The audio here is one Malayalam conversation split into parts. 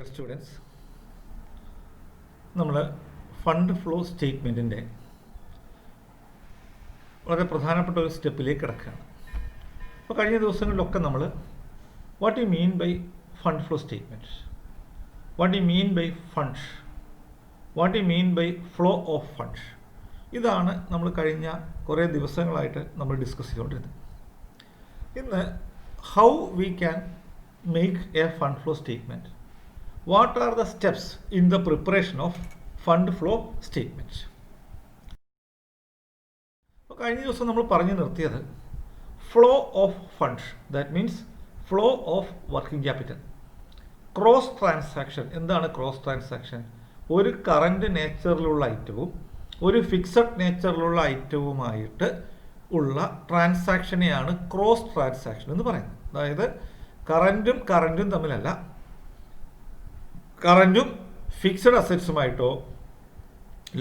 ഡിയർ സ്റ്റുഡൻസ്, നമ്മൾ ഫണ്ട് ഫ്ലോ സ്റ്റേറ്റ്മെൻറ്റിൻ്റെ വളരെ പ്രധാനപ്പെട്ട ഒരു സ്റ്റെപ്പിലേക്ക് കിടക്കുകയാണ്. അപ്പോൾ കഴിഞ്ഞ ദിവസങ്ങളിലൊക്കെ നമ്മൾ what you mean by fund flow statement, what you mean by funds, what you mean by flow of funds, ഇതാണ് നമ്മൾ കഴിഞ്ഞ കുറേ ദിവസങ്ങളായിട്ട് നമ്മൾ ഡിസ്കസ് ചെയ്തുകൊണ്ടിരുന്നത്. ഇന്ന് how we can make a fund flow statement, what are the steps in the preparation of fund flow statement. അപ്പോൾ കഴിഞ്ഞ ദിവസം നമ്മൾ പറഞ്ഞു നിർത്തിയത് flow of funds, that means flow of working capital. Cross transaction. എന്താണ് ക്രോസ് ട്രാൻസാക്ഷൻ? ഒരു കറൻറ്റ് നേച്ചറിലുള്ള ഐറ്റവും ഒരു ഫിക്സഡ് നേച്ചറിലുള്ള ഐറ്റവുമായിട്ട് ഉള്ള ട്രാൻസാക്ഷനെയാണ് ക്രോസ് ട്രാൻസാക്ഷൻ എന്ന് പറയുന്നത്. അതായത് കറൻറ്റും തമ്മിലല്ല, കറൻറ്റും ഫിക്സഡ് അസറ്റ്സുമായിട്ടോ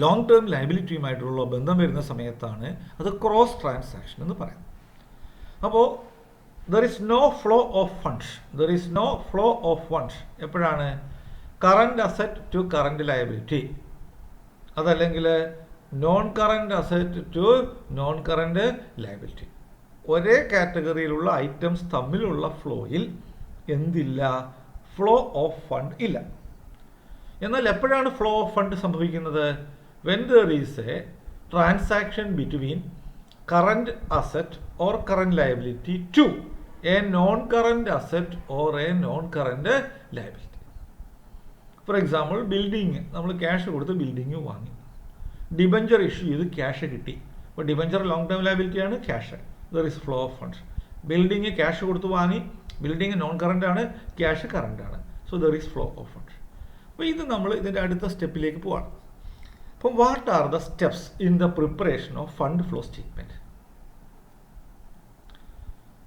ലോങ് ടേം ലയബിലിറ്റിയുമായിട്ടുള്ള ബന്ധം വരുന്ന സമയത്താണ് അത് ക്രോസ് ട്രാൻസാക്ഷൻ എന്ന് പറയുന്നത്. അപ്പോൾ there is no flow of funds, there is no flow of funds എപ്പോഴാണ്? Current asset to current liability, അതല്ലെങ്കിൽ non current asset to non current liability. ഒരേ കാറ്റഗറിയിലുള്ള ഐറ്റംസ് തമ്മിലുള്ള ഫ്ലോയിൽ എന്തില്ല? ഫ്ലോ ഓഫ് ഫണ്ട് ഇല്ല. എന്നാൽ എപ്പോഴാണ് ഫ്ലോ ഓഫ് ഫണ്ട് സംഭവിക്കുന്നത്? When there is a transaction between current asset or current liability to a non current asset or a non current liability. For example, building, നമ്മൾ ക്യാഷ് കൊടുത്ത് ബിൽഡിങ് വാങ്ങി, ഡിബഞ്ചർ ഇഷ്യൂ ചെയ്ത് ക്യാഷ് കിട്ടി. അപ്പോൾ ഡിബഞ്ചർ ലോങ് ടേം ലയബിലിറ്റിയാണ്, cash, there is flow of funds. Building cash കൊടുത്ത് വാങ്ങി, ബിൽഡിങ് നോൺ കറൻ്റ് ആണ്, ക്യാഷ് കറൻ്റ് ആണ്, so there is flow of funds. അപ്പോൾ ഇത് നമ്മൾ ഇതിൻ്റെ അടുത്ത സ്റ്റെപ്പിലേക്ക് പോവാണ്. അപ്പം what are the steps in the preparation of fund flow statement?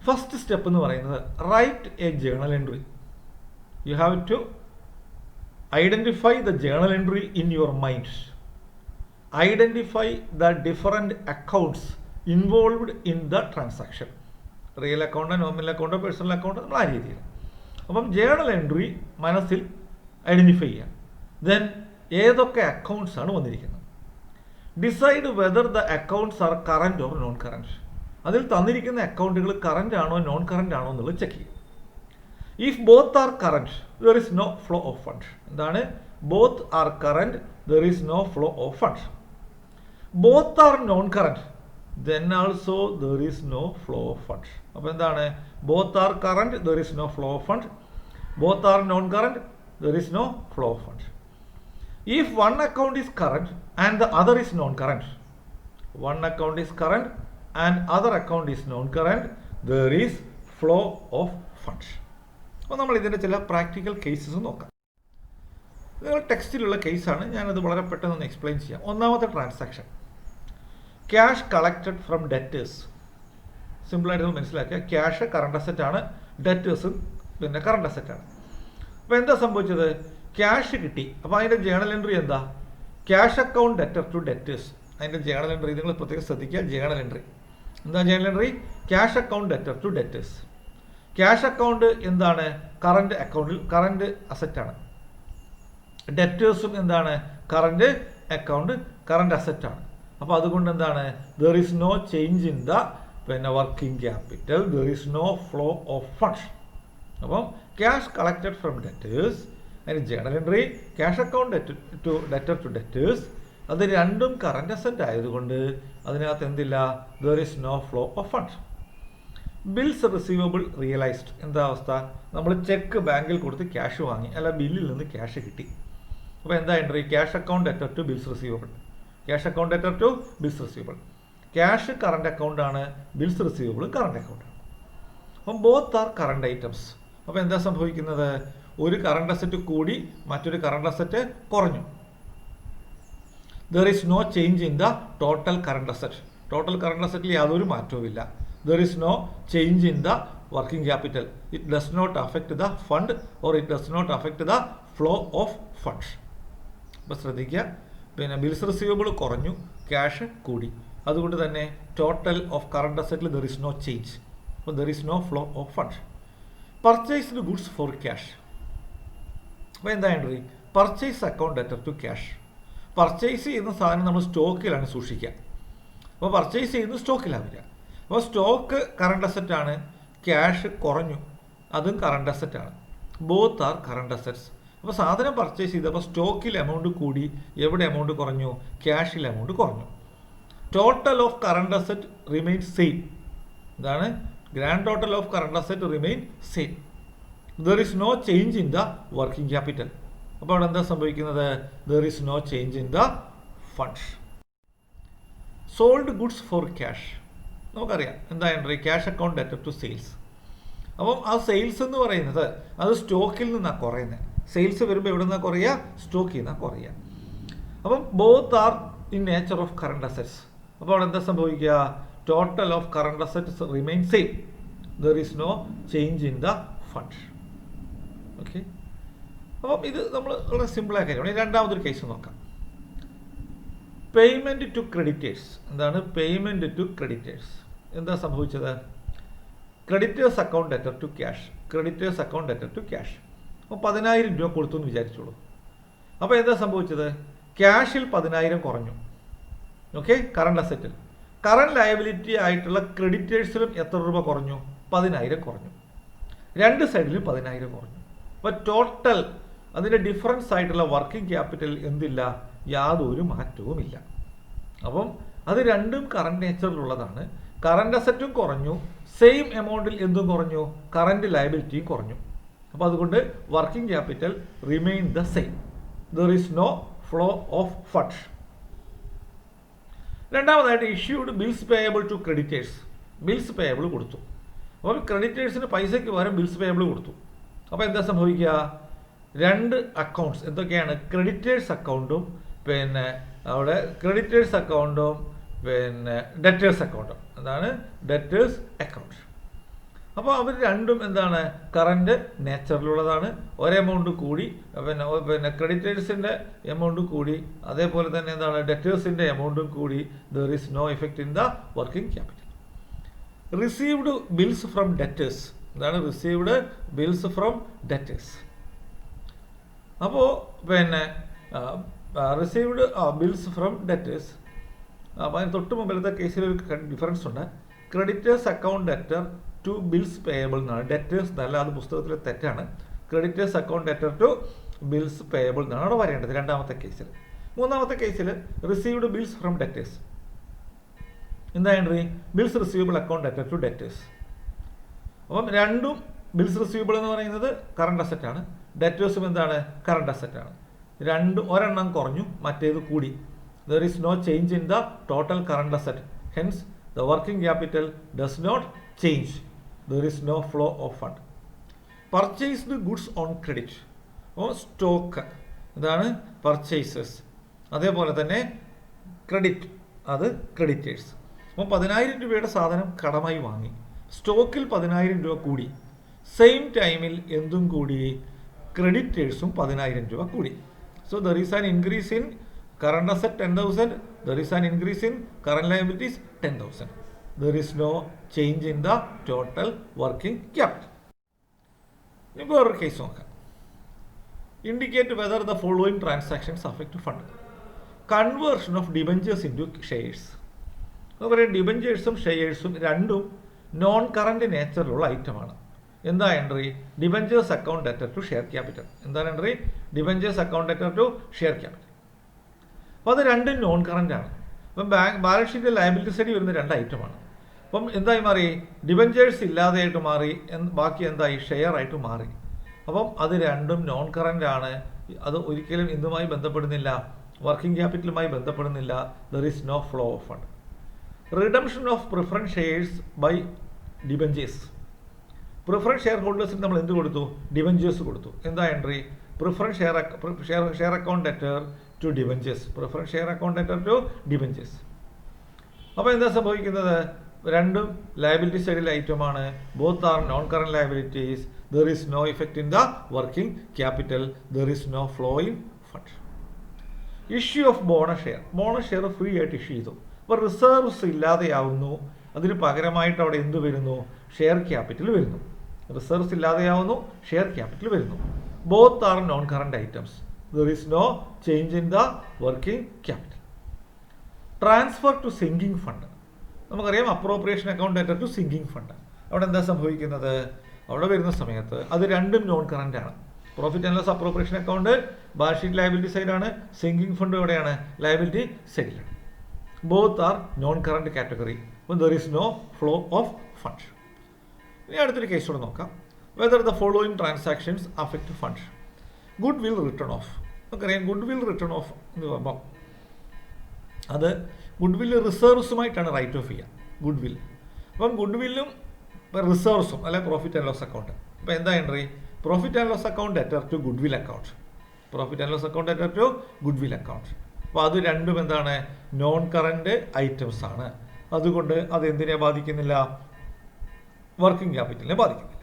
First step എന്ന് പറയുന്നത് write a journal entry. You have to identify the journal entry in your mind, identify the different accounts involved in the transaction. Real account, nominal account, personal account, നമ്മൾ ആ രീതിയിൽ. അപ്പം ജേണൽ എൻട്രി മനസ്സിൽ ഐഡൻറ്റിഫൈ ചെയ്യാം. ദെൻ ഏതൊക്കെ അക്കൗണ്ട്സ് ആണ് വന്നിരിക്കുന്നത്. Decide whether the accounts R current or non current. അതിൽ തന്നിരിക്കുന്ന അക്കൗണ്ടുകൾ കറൻറ്റ് ആണോ നോൺ കറൻറ്റ് ആണോ എന്നുള്ളത് ചെക്ക് ചെയ്യും. If both are current there is no flow of fund. എന്താണ്? Both are current there is no flow of fund. Both are non current then also there is no flow of funds. അപ്പോൾ എന്താണ്? both are current, there is no flow of fund. both are non current, there is no flow of fund. If one account is current and the other is non current, one account is current and other account is non current, there is flow of funds. അപ്പോൾ നമ്മൾ ഇതിൻ്റെ ചില പ്രാക്ടിക്കൽ കേസസ് നോക്കാം. നിങ്ങൾ ടെക്സ്റ്റിലുള്ള കേസാണ്, ഞാനത് വളരെ പെട്ടെന്ന് എക്സ്പ്ലെയിൻ ചെയ്യാം. ഒന്നാമത്തെ transaction, cash collected from debtors. സിമ്പിളായിട്ട് നമ്മൾ മനസ്സിലാക്കുക, ക്യാഷ് കറണ്ട് അസറ്റാണ്, ഡെറ്റേഴ്സും പിന്നെ കറണ്ട് അസറ്റാണ്. അപ്പോൾ എന്താ സംഭവിച്ചത്? ക്യാഷ് കിട്ടി. അപ്പോൾ അതിൻ്റെ ജേണൽ എൻട്രി എന്താ? Cash account debtor to debtors. അതിൻ്റെ ജേണൽ എൻട്രി നിങ്ങൾ പ്രത്യേകം ശ്രദ്ധിക്കുക. ജേണൽ എൻട്രി എന്താ? Journal entry cash account debtor to debtors. Cash account എന്താണ്? കറണ്ട് അക്കൗണ്ടിൽ കറണ്ട് അസറ്റാണ്. ഡെറ്റേഴ്സും എന്താണ്? കറണ്ട് അക്കൗണ്ട് കറണ്ട് അസറ്റാണ്. അപ്പോൾ അതുകൊണ്ട് എന്താണ്? There is no change in the പിന്നെ working capital, there is no flow of funds. അപ്പം ക്യാഷ് കളക്റ്റഡ് ഫ്രം ഡെറ്റേഴ്സ്, അതിന് journal entry cash account debtor to debtors, അത് രണ്ടും കറണ്ട് അസറ്റ് ആയതുകൊണ്ട് അതിനകത്ത് എന്തില്ല? There is no flow of funds. Bills receivable realised. എന്താ അവസ്ഥ? നമ്മൾ ചെക്ക് ബാങ്കിൽ കൊടുത്ത് ക്യാഷ് വാങ്ങി, അല്ല ബില്ലിൽ നിന്ന് ക്യാഷ് കിട്ടി. അപ്പോൾ എന്താ entry? Cash account debtor to bills receivable. Cash account debtor to bills receivable. Cash current account ആണ്, ബിൽസ് റിസീവബിൾ കറണ്ട് അക്കൗണ്ട് ആണ്. അപ്പം ബോത്ത് ആർ കറണ്ട് ഐറ്റംസ്. അപ്പോൾ എന്താ സംഭവിക്കുന്നത്? ഒരു കറണ്ട് അസറ്റ് കൂടി, മറ്റൊരു കറണ്ട് അസറ്റ് കുറഞ്ഞു. There is no change in the total current asset. Total current അസറ്റിൽ യാതൊരു മാറ്റവും ഇല്ല. There is no change in the working capital. It does not affect the fund or it does not affect the flow of funds. അപ്പോൾ ശ്രദ്ധിക്കുക, പിന്നെ ബിൽസ് റിസീവബിൾ കുറഞ്ഞു, ക്യാഷ് കൂടി. അതുകൊണ്ട് തന്നെ ടോട്ടൽ ഓഫ് കറണ്ട് അസറ്റിൽ ദർ ഈസ് നോ ചേഞ്ച്. അപ്പോൾ there is no flow of funds. Purchased goods for cash. അപ്പോൾ എന്താ entry? Purchase account debtor to cash. Purchase ചെയ്യുന്ന സാധനം നമ്മൾ സ്റ്റോക്കിലാണ് സൂക്ഷിക്കുക. അപ്പോൾ പർച്ചേസ് ചെയ്യുന്നത് സ്റ്റോക്കിലാവില്ല. അപ്പോൾ സ്റ്റോക്ക് കറണ്ട് അസറ്റാണ്, ക്യാഷ് കുറഞ്ഞു, അതും കറണ്ട് അസറ്റാണ്. Both are current assets. അപ്പോൾ സാധനം പർച്ചേസ് ചെയ്തപ്പോൾ സ്റ്റോക്കിൽ എമൗണ്ട് കൂടി, എവിടെ എമൗണ്ട് കുറഞ്ഞു? ക്യാഷിൽ എമൗണ്ട് കുറഞ്ഞു. Total of current asset remain same. എന്താണ്? Grand total of current asset remain same. There is no change in the working capital. അപ്പോൾ അവിടെ എന്താ സംഭവിക്കുന്നത്? There is no change in the funds. Sold goods for cash. നമുക്കറിയാം എന്താ entry? Cash account debtor to sales. അപ്പം ആ സെയിൽസ് എന്ന് പറയുന്നത് അത് സ്റ്റോക്കിൽ നിന്നാണ് കുറയുന്നത്. സെയിൽസ് വരുമ്പോൾ എവിടെ നിന്നാണ് കുറയുക? സ്റ്റോക്കിൽ നിന്നാണ് കുറയുക. അപ്പം both are in nature of current assets. അപ്പോൾ അവിടെ എന്താ സംഭവിക്കുക? Total of current assets remain same. There is no change in the fund. Okay, അപ്പം ഇത് നമ്മൾ വളരെ സിമ്പിളായ കാര്യമാണ്. രണ്ടാമതൊരു കേസ് നോക്കാം. Payment to creditors. എന്താണ് പേയ്മെൻറ്റ് ടു ക്രെഡിറ്റേഴ്സ്? എന്താ സംഭവിച്ചത്? Creditors account debtor to cash. Creditors account debtor to cash. അപ്പോൾ 10,000 രൂപ കൊടുത്തു എന്ന് വിചാരിച്ചോളൂ. അപ്പോൾ എന്താ സംഭവിച്ചത്? ക്യാഷിൽ 10,000 കുറഞ്ഞു. ഓക്കെ, കറണ്ട് അസറ്റിൽ. കറണ്ട് ലയബിലിറ്റി ആയിട്ടുള്ള ക്രെഡിറ്റേഴ്സിലും എത്ര രൂപ കുറഞ്ഞു? 10,000 കുറഞ്ഞു. രണ്ട് സൈഡിലും 10,000 കുറഞ്ഞു. അപ്പോൾ ടോട്ടൽ അതിൻ്റെ ഡിഫറൻസ് ആയിട്ടുള്ള വർക്കിംഗ് ക്യാപിറ്റൽ എന്തില്ല? യാതൊരു മാറ്റവുമില്ല. അപ്പം അത് രണ്ടും കറണ്ട് നേച്ചറിലുള്ളതാണ്. കറണ്ട് അസറ്റും കുറഞ്ഞു, സെയിം എമൗണ്ടിൽ എന്തും കുറഞ്ഞു? കറണ്ട് ലയബിലിറ്റിയും കുറഞ്ഞു. അപ്പോൾ അതുകൊണ്ട് working capital remain the same. There is no flow of funds. രണ്ടാമതായിട്ട് issued bills payable to creditors. Bills payable കൊടുത്തു. അപ്പോൾ ക്രെഡിറ്റേഴ്സിന് പൈസയ്ക്ക് പകരം ബിൽസ് പേയബിൾ കൊടുത്തു. അപ്പോൾ എന്താ സംഭവിക്കുക? രണ്ട് അക്കൗണ്ട്സ് എന്തൊക്കെയാണ്? ക്രെഡിറ്റേഴ്സ് അക്കൗണ്ടും പിന്നെ അവിടെ ക്രെഡിറ്റേഴ്സ് അക്കൗണ്ടും പിന്നെ ഡെറ്റേഴ്സ് അക്കൗണ്ടും. എന്താണ്? Debtors account. അപ്പോൾ അവർ രണ്ടും എന്താണ്? കറണ്ട് നേച്ചറിലുള്ളതാണ്. ഒരെമൗണ്ട് കൂടി പിന്നെ ക്രെഡിറ്റേഴ്സിൻ്റെ എമൗണ്ട് കൂടി, അതേപോലെ തന്നെ എന്താണ്? ഡെറ്റേഴ്സിൻ്റെ എമൗണ്ടും കൂടി. There is no effect in the working capital. Received bills from debtors. എന്താണ്? Received bills from debtors. അപ്പോൾ പിന്നെ റിസീവ്ഡ് ബിൽസ് ഫ്രം ഡെറ്റേഴ്സ്. അപ്പോൾ അതിന് തൊട്ട് മുമ്പിലത്തെ കേസിൽ ഒരു ഡിഫറൻസ് ഉണ്ട്. Creditors account debtor to bills payable എന്നാണ്. ഡെറ്റേഴ്സ് എന്നല്ല, അത് പുസ്തകത്തിലെ തെറ്റാണ്. Creditors account debtor to bills payable എന്നാണ് അവിടെ വരേണ്ടത് രണ്ടാമത്തെ കേസിൽ. മൂന്നാമത്തെ കേസിൽ റിസീവ്ഡ് ബിൽസ് ഫ്രം ഡെറ്റേഴ്സ്. എന്താ entry? Bills receivable account debtor to debtors. അപ്പം രണ്ടും ബിൽസ് റിസീവബിൾ എന്ന് പറയുന്നത് കറണ്ട് അസറ്റാണ്, ഡെറ്റേഴ്സും എന്താണ്? കറണ്ട് അസറ്റാണ്. രണ്ടും ഒരെണ്ണം കുറഞ്ഞു, മറ്റേത് കൂടി. There is no change in the total current asset. Hence the working capital does not change. There is no flow of fund. Purchased goods on credit. Oh stock ഇതാണ് പർച്ചേസസ്. അതേപോലെ തന്നെ ക്രെഡിറ്റ് അത് ക്രെഡിറ്റേഴ്സ്. അപ്പോൾ 10,000 രൂപയുടെ സാധനം കടമായി വാങ്ങി, സ്റ്റോക്കിൽ 10,000 രൂപ കൂടി. സെയിം ടൈമിൽ എന്തും കൂടി? ക്രെഡിറ്റേഴ്സും 10,000 രൂപ കൂടി. So there is an increase in current asset 10,000. There is an increase in current liabilities 10,000. There is no change in the total working capital. ഇനി വേറൊരു കേസ് നോക്കാം. Indicate whether the following transactions affect fund. Conversion of debentures into shares. എന്ന് പറയുക ഡിബഞ്ചേഴ്സും ഷെയർസും രണ്ടും നോൺ കറണ്ട് നേച്ചറിലുള്ള ഐറ്റമാണ്. എന്താ entry? Debentures account debtor to share capital. എന്താണ് entry? Debentures account debtor to share capital. അപ്പോൾ അത് രണ്ടും നോൺ കറണ്ട് ആണ്. അപ്പം ബാലൻസ് ഷീറ്റ് ലയബിലിറ്റി സൈഡിൽ വരുന്ന രണ്ട് ഐറ്റമാണ്. അപ്പം എന്തായി മാറി? ഡിബഞ്ചേഴ്സ് ഇല്ലാതെയായിട്ട് മാറി, ബാക്കി എന്തായി? ഷെയർ ആയിട്ട് മാറി. അപ്പം അത് രണ്ടും നോൺ കറണ്ട് ആണ്. അത് ഒരിക്കലും ഇതുമായി ബന്ധപ്പെടുന്നില്ല, വർക്കിംഗ് ക്യാപിറ്റലുമായി ബന്ധപ്പെടുന്നില്ല. There is no flow of fund. Redemption of preference shares by debentures. Preference share ഹോൾഡേഴ്സിന് നമ്മൾ എന്ത് കൊടുത്തു? ഡിബഞ്ചേഴ്സ് കൊടുത്തു. എന്താ entry? Preference share account debtor to debentures. Preference share account debtor to debentures. അപ്പോൾ എന്താ സംഭവിക്കുന്നത്? രണ്ടും ലയബിലിറ്റി സൈഡിൽ ഐറ്റമാണ്. Both are non current liabilities. There is no effect in the working capital. There is no flow in fund. Issue of bonus share. Bonus share free ആയിട്ട് ഇഷ്യൂ ചെയ്തു. അപ്പോൾ റിസർവ്സ് ഇല്ലാതെയാവുന്നു. അതിന് പകരമായിട്ട് അവിടെ എന്ത് വരുന്നു? ഷെയർ ക്യാപിറ്റൽ വരുന്നു. റിസർവ്സ് ഇല്ലാതെയാവുന്നു, ഷെയർ ക്യാപിറ്റൽ വരുന്നു. both are non-current items. There is no change in the working capital. Transfer to sinking fund. നമുക്കറിയാം appropriation account debtor to sinking fund. അവിടെ എന്താ സംഭവിക്കുന്നത്? അവിടെ വരുന്ന സമയത്ത് അത് രണ്ടും നോൺ കറന്റ് ആണ്. Profit and loss appropriation account balance sheet liability സൈഡാണ്, സിങ്കിങ് ഫണ്ട് എവിടെയാണ്? ലയബിലിറ്റി സൈഡിലാണ്. Both are non current category. അപ്പോൾ there is no flow of fund. ഇനി അടുത്തൊരു കേസ് കൂടെ നോക്കാം. Whether the following transactions affect fund. Goodwill written off. നമുക്കറിയാം ഗുഡ് വിൽ റിട്ടേൺ ഓഫ് എന്ന് പറയുമ്പോൾ അത് ഗുഡ് വില്ല് റിസർവ്സുമായിട്ടാണ് റൈറ്റ് ഓഫ് ചെയ്യുക. ഗുഡ് വിൽ അപ്പം ഗുഡ് വില്ലും റിസർവ്സും അല്ലെ പ്രോഫിറ്റ് ആൻഡ് ലോസ് അക്കൗണ്ട്. അപ്പോൾ എന്താ entry? Profit and loss account debtor to goodwill account. Profit and loss account debtor to goodwill account. അപ്പോൾ അത് രണ്ടും എന്താണ്? നോൺ കറൻറ്റ് ഐറ്റംസ് ആണ്. അതുകൊണ്ട് അത് എന്തിനെ ബാധിക്കുന്നില്ല? വർക്കിംഗ് ക്യാപിറ്റലിനെ ബാധിക്കുന്നില്ല.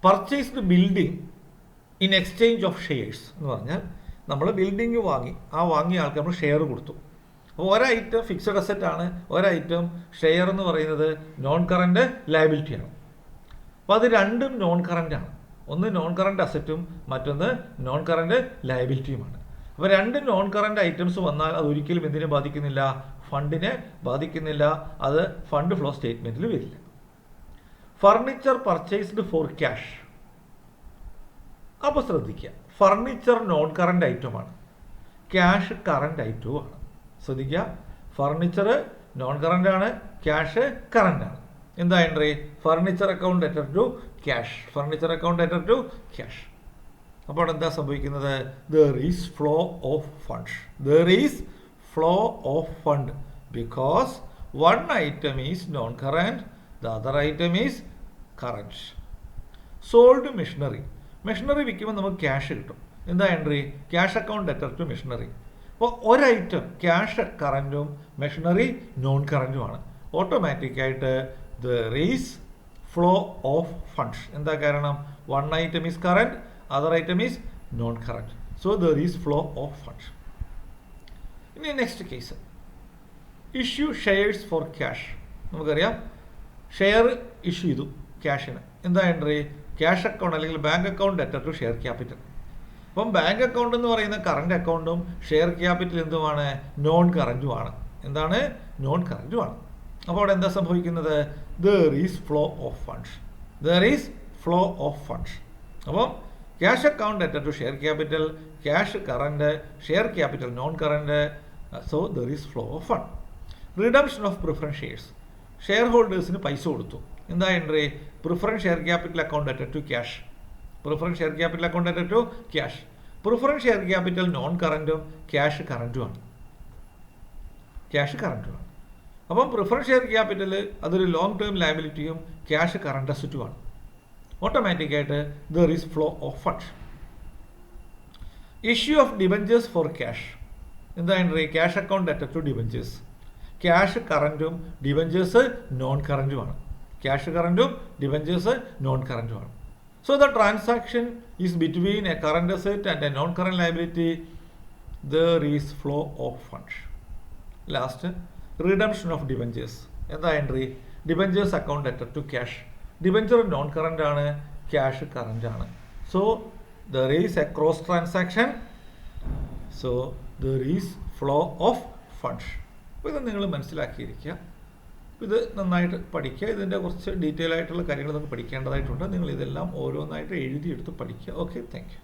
Purchased building in exchange of shares എന്ന് പറഞ്ഞാൽ നമ്മൾ ബിൽഡിംഗ് വാങ്ങി, ആ വാങ്ങിയ ആൾക്ക് നമ്മൾ ഷെയർ കൊടുത്തു. അപ്പോൾ ഒരൈറ്റം ഫിക്സഡ് അസറ്റ് ആണ്, ഒരൈറ്റം ഷെയർ എന്ന് പറയുന്നത് നോൺ കറൻറ്റ് ലയബിലിറ്റിയാണ്. അപ്പോൾ അത് രണ്ടും നോൺ കറൻ്റ് ആണ്. ഒന്ന് നോൺ കറൻറ്റ് അസറ്റും മറ്റൊന്ന് നോൺ കറൻറ്റ് ലയബിലിറ്റിയുമാണ്. അപ്പോൾ രണ്ട് നോൺ കറൻറ്റ് ഐറ്റംസ് വന്നാൽ അത് ഒരിക്കലും എന്തിനെ ബാധിക്കുന്നില്ല? ഫണ്ടിനെ ബാധിക്കുന്നില്ല. അത് ഫണ്ട് ഫ്ലോ സ്റ്റേറ്റ്മെൻറ്റിൽ വരില്ല. Furniture purchased for cash. അപ്പോൾ ശ്രദ്ധിക്കുക, ഫർണിച്ചർ നോൺ കറൻറ്റ് ഐറ്റമാണ്, ക്യാഷ് കറൻറ്റ് ഐറ്റവുമാണ്. ശ്രദ്ധിക്കുക, ഫർണിച്ചർ നോൺ കറൻ്റ് ആണ്, ക്യാഷ് കറൻ്റ് ആണ്. എന്താ എൻട്രി? Furniture account debtor to cash. Furniture account debtor to cash. അപ്പോൾ എന്താ സംഭവിക്കുന്നത്? There is flow of fund. There is flow of fund because one item is non current, the other item is current. Sold machinery. Machinery വിൽക്കുമ്പോൾ നമുക്ക് ക്യാഷ് കിട്ടും. എന്താ entry? Cash account debtor to machinery. അപ്പോൾ ഒരൈറ്റം ക്യാഷ് കറൻറ്റും മെഷീനറി നോൺ കറൻറ്റുമാണ്. ഓട്ടോമാറ്റിക്കായിട്ട് there is flow of funds. എന്താ കാരണം? One item is current, other item is non current. So there is flow of funds. ഇനി next case, issue shares for cash. നമുക്കറിയാം ഷെയർ ഇഷ്യൂ ചെയ്തു ക്യാഷിന്. എന്താ എൻട്രി? ക്യാഷ് അക്കൗണ്ട് അല്ലെങ്കിൽ bank account debtor to share capital. അപ്പം ബാങ്ക് അക്കൗണ്ട് എന്ന് പറയുന്ന കറണ്ട് അക്കൗണ്ടും ഷെയർ ക്യാപിറ്റൽ എന്തുമാണ്? നോൺ കറൻറ്റുമാണ്. എന്താണ്? നോൺ കറൻറ്റുമാണ്. അപ്പോൾ അവിടെ എന്താ സംഭവിക്കുന്നത്? There is flow of funds. There is flow of funds. അപ്പം cash account debtor to share capital, cash current, share capital non current. So there is flow of fund. Redemption of preference shares. Share ഹോൾഡേഴ്സിന് പൈസ കൊടുത്തു. എന്താ entry? Preference share capital account debtor to cash. Preference share capital account debtor to cash. Preference share capital non കറൻറ്റും ക്യാഷ് കറൻറ്റുമാണ്. ക്യാഷ് കറൻറ്റുമാണ്. അപ്പം പ്രിഫറൻസ് ഷെയർ ക്യാപിറ്റൽ അതൊരു ലോങ് ടേം ലയബിലിറ്റിയും ക്യാഷ് കറൻറ്റ് അസറ്റുമാണ്. ഓട്ടോമാറ്റിക്കായിട്ട് there is flow of funds. Issue of debentures for cash. എന്താ entry? Cash account debtor to debentures. Cash കറൻറ്റും ഡിബഞ്ചേഴ്സ് നോൺ കറൻറ്റുമാണ്. ക്യാഷ് കറൻറ്റും ഡിബഞ്ചേഴ്സ് നോൺ കറൻറ്റുമാണ്. So the transaction is between a current asset and a non-current liability. There is flow of funds. Last, redemption of debentures. എന്താ entry? Debentures account debtor to cash. Debenture non current ആണ്, ക്യാഷ് കറൻറ്റ് ആണ്. So there is a cross transaction. So there is flow of funds. അപ്പോൾ ഇത് നിങ്ങൾ മനസ്സിലാക്കിയിരിക്കുക. ഇത് നന്നായിട്ട് പഠിക്കുക. ഇതിൻ്റെ കുറച്ച് ഡീറ്റെയിൽ ആയിട്ടുള്ള കാര്യങ്ങൾ നിങ്ങൾക്ക് പഠിക്കേണ്ടതായിട്ടുണ്ട്. നിങ്ങൾ ഇതെല്ലാം ഓരോന്നായിട്ട് എഴുതിയെടുത്ത് പഠിക്കുക. Okay, thank you.